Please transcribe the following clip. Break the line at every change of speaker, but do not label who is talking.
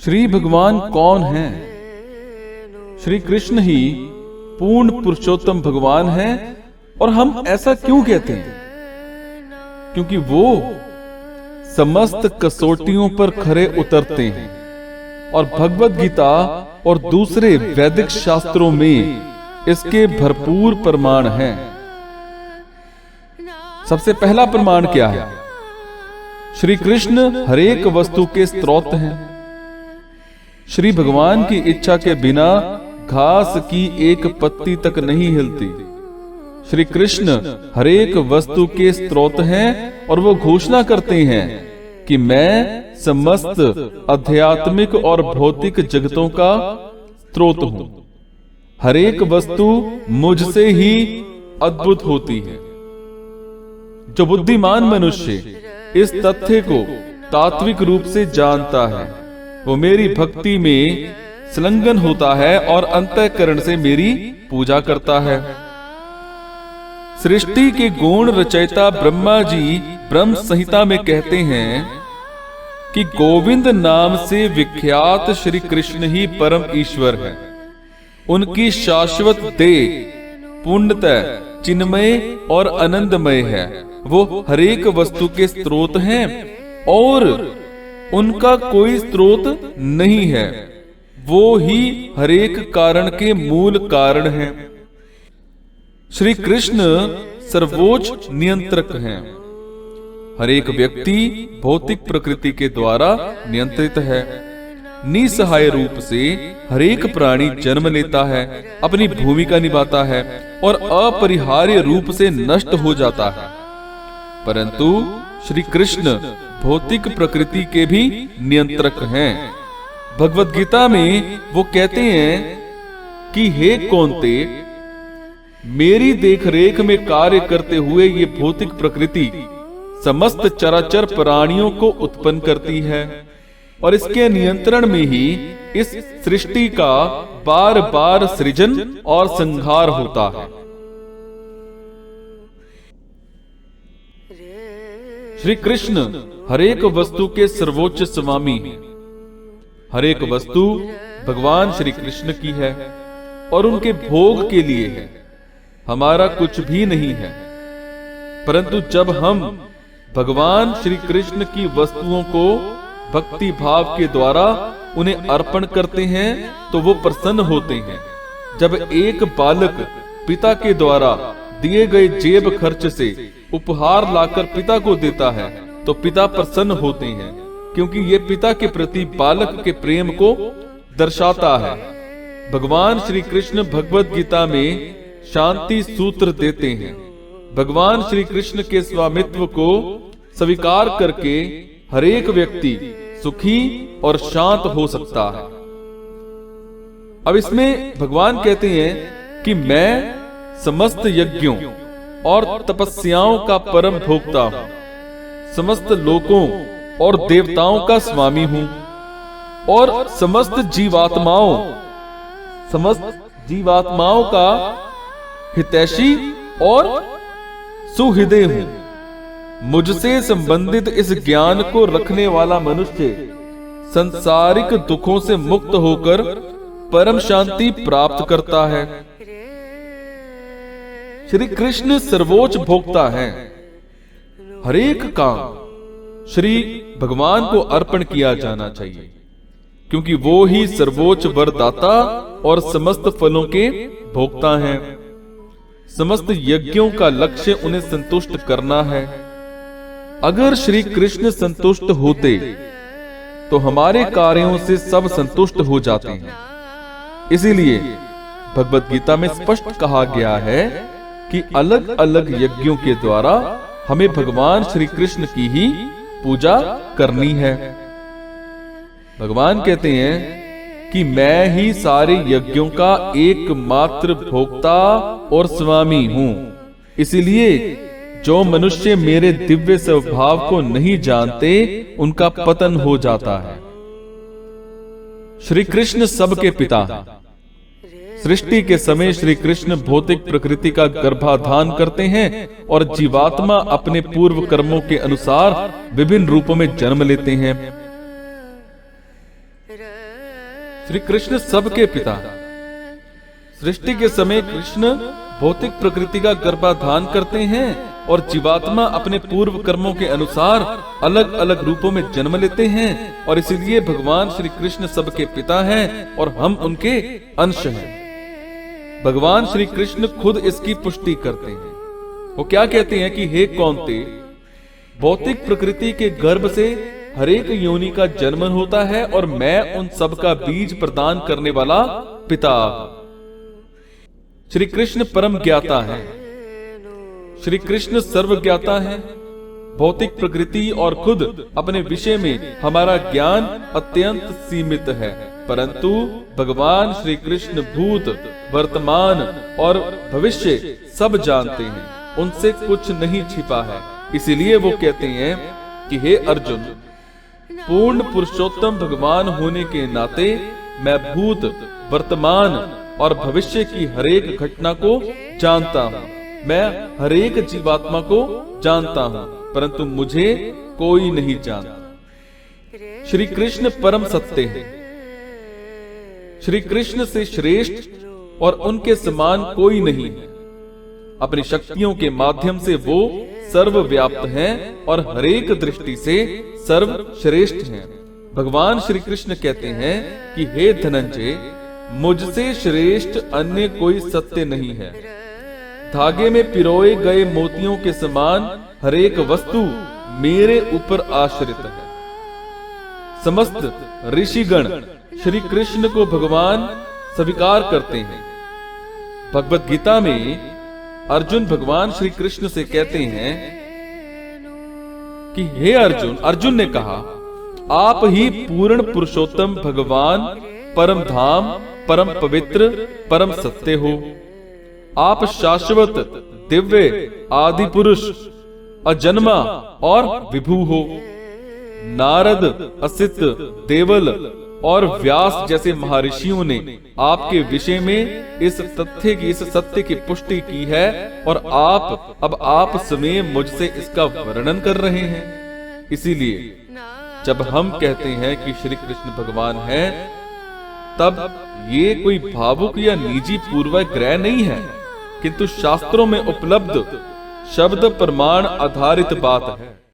श्री भगवान कौन हैं? श्री कृष्ण ही पूर्ण पुरुषोत्तम भगवान हैं। और हम ऐसा क्यों कहते हैं? क्योंकि वो समस्त कसौटियों पर खरे उतरते हैं और भगवद गीता और दूसरे वैदिक शास्त्रों में इसके भरपूर प्रमाण हैं। सबसे पहला प्रमाण क्या है? श्री कृष्ण हरेक वस्तु के स्रोत हैं। श्री भगवान की इच्छा के बिना घास की एक पत्ती तक नहीं हिलती। श्री कृष्ण हरेक वस्तु के स्रोत हैं और वो घोषणा करते हैं कि मैं समस्त आध्यात्मिक और भौतिक जगतों का स्रोत हूं। हरेक वस्तु मुझसे ही अद्भुत होती है। जो बुद्धिमान मनुष्य इस तथ्य को तात्विक रूप से जानता है, वो मेरी भक्ति में संलग्न होता है और अंतःकरण से मेरी पूजा करता है। सृष्टि के गुण रचयिता ब्रह्मा जी ब्रह्म संहिता में कहते हैं कि गोविंद नाम से विख्यात श्री कृष्ण ही परम ईश्वर है। उनकी शाश्वत देह पूर्णतः चिन्मय और आनंदमय है। वो हरेक वस्तु के स्रोत हैं और उनका कोई स्रोत नहीं है। वो ही हरेक कारण के मूल कारण हैं। श्री कृष्ण सर्वोच्च नियंत्रक हैं। हरेक व्यक्ति भौतिक प्रकृति के द्वारा नियंत्रित है। निसहाय रूप से हरेक प्राणी जन्म लेता है, अपनी भूमिका निभाता है और अपरिहार्य रूप से नष्ट हो जाता है। परंतु श्री कृष्ण भौतिक प्रकृति के भी नियंत्रक हैं। भगवद गीता में वो कहते हैं कि हे कौन्ते, मेरी देखरेख में कार्य करते हुए ये भौतिक प्रकृति समस्त चराचर प्राणियों को उत्पन्न करती है और इसके नियंत्रण में ही इस सृष्टि का बार बार सृजन और संहार होता है। श्री कृष्ण हरेक वस्तु के सर्वोच्च स्वामी हैं। हरेक वस्तु भगवान श्री कृष्ण की है और उनके भोग के लिए है। हमारा कुछ भी नहीं है। परंतु जब हम भगवान श्री कृष्ण की वस्तुओं को भक्ति भाव के द्वारा उन्हें अर्पण करते हैं तो वो प्रसन्न होते हैं। जब एक बालक पिता के द्वारा दिए गए जेब खर्च से उपहार लाकर पिता को देता है तो पिता प्रसन्न होते हैं, क्योंकि ये पिता के प्रति बालक के प्रेम को दर्शाता है। भगवान श्री कृष्ण भगवद गीता में शांति सूत्र देते हैं। भगवान श्री कृष्ण के स्वामित्व को स्वीकार करके हरेक व्यक्ति सुखी और शांत हो सकता है। अब इसमें भगवान कहते हैं कि मैं समस्त यज्ञों और तपस्याओं का परम भोक्ता हूं, समस्त लोकों और देवताओं का स्वामी हूं और समस्त जीवात्माओं का हितैषी और सुहृदय हूं। मुझसे संबंधित इस ज्ञान को रखने वाला मनुष्य संसारिक दुखों से मुक्त होकर परम शांति प्राप्त करता है। श्री कृष्ण सर्वोच्च भोक्ता हैं। हरेक काम श्री भगवान को अर्पण किया जाना चाहिए, क्योंकि वो ही सर्वोच्च वरदाता और समस्त फलों के भोक्ता हैं। समस्त यज्ञों का लक्ष्य उन्हें संतुष्ट करना है। अगर श्री कृष्ण संतुष्ट होते तो हमारे कार्यों से सब संतुष्ट हो जाते हैं। इसीलिए भगवद गीता में स्पष्ट कहा गया है कि अलग अलग यज्ञों के द्वारा हमें भगवान श्री कृष्ण की ही पूजा करनी है। भगवान कहते हैं कि मैं ही सारे यज्ञों का एकमात्र भोक्ता और स्वामी हूं। इसलिए जो मनुष्य मेरे दिव्य स्वभाव को नहीं जानते उनका पतन हो जाता है। श्री कृष्ण सबके पिता हैं। सृष्टि के समय श्री कृष्ण भौतिक प्रकृति का गर्भाधान करते हैं और जीवात्मा अपने पूर्व कर्मों के अनुसार विभिन्न रूपों में जन्म लेते हैं। श्री कृष्ण सबके पिता। सृष्टि के समय कृष्ण भौतिक प्रकृति का गर्भाधान करते हैं और जीवात्मा अपने पूर्व कर्मों के अनुसार अलग अलग रूपों में जन्म लेते हैं, और इसीलिए भगवान श्री कृष्ण सबके पिता हैं और हम उनके अंश हैं। भगवान श्री कृष्ण खुद इसकी पुष्टि करते हैं। वो क्या कहते हैं कि हे कौन्ते, भौतिक प्रकृति के गर्भ से हरेक योनि का जन्म होता है और मैं उन सब का बीज प्रदान करने वाला पिता। श्री कृष्ण परम ज्ञाता है। श्री कृष्ण सर्वज्ञाता है। भौतिक प्रकृति और खुद अपने विषय में हमारा ज्ञान अत्यंत सीमित है, परंतु भगवान श्री कृष्ण भूत, वर्तमान और भविष्य सब जानते हैं। उनसे कुछ नहीं छिपा है। इसीलिए वो कहते हैं कि हे अर्जुन, पूर्ण पुरुषोत्तम भगवान होने के नाते मैं भूत, वर्तमान और भविष्य की हरेक घटना को जानता हूँ। मैं हरेक जीवात्मा को जानता हूँ, परंतु मुझे कोई नहीं जानता। श्री कृष्ण परम सत्य हैं। श्री कृष्ण से श्रेष्ठ और उनके समान कोई नहीं है। अपनी शक्तियों के माध्यम से वो सर्वव्याप्त हैं और हरेक दृष्टि से सर्वश्रेष्ठ हैं। भगवान श्री कृष्ण कहते हैं कि हे धनंजय, मुझसे श्रेष्ठ अन्य कोई सत्य नहीं है। धागे में पिरोए गए मोतियों के समान हरेक वस्तु मेरे ऊपर आश्रित है। समस्त ऋषिगण श्री कृष्ण को भगवान स्वीकार करते हैं। भगवत गीता में अर्जुन भगवान श्री कृष्ण से कहते हैं कि हे अर्जुन, अर्जुन ने कहा, आप ही पूर्ण पुरुषोत्तम भगवान, परम धाम, परम पवित्र, परम सत्य हो। आप शाश्वत, दिव्य, आदि पुरुष, अजन्मा और विभू हो। नारद, असित, देवल और व्यास जैसे महर्षियों ने आपके विषय में इस सत्य की पुष्टि की है, और अब आप स्वयं मुझसे इसका वर्णन कर रहे हैं। इसीलिए जब हम कहते हैं कि श्री कृष्ण भगवान हैं, तब ये कोई भावुक या निजी पूर्वाग्रह नहीं है, किंतु शास्त्रों में उपलब्ध शब्द प्रमाण आधारित बात है।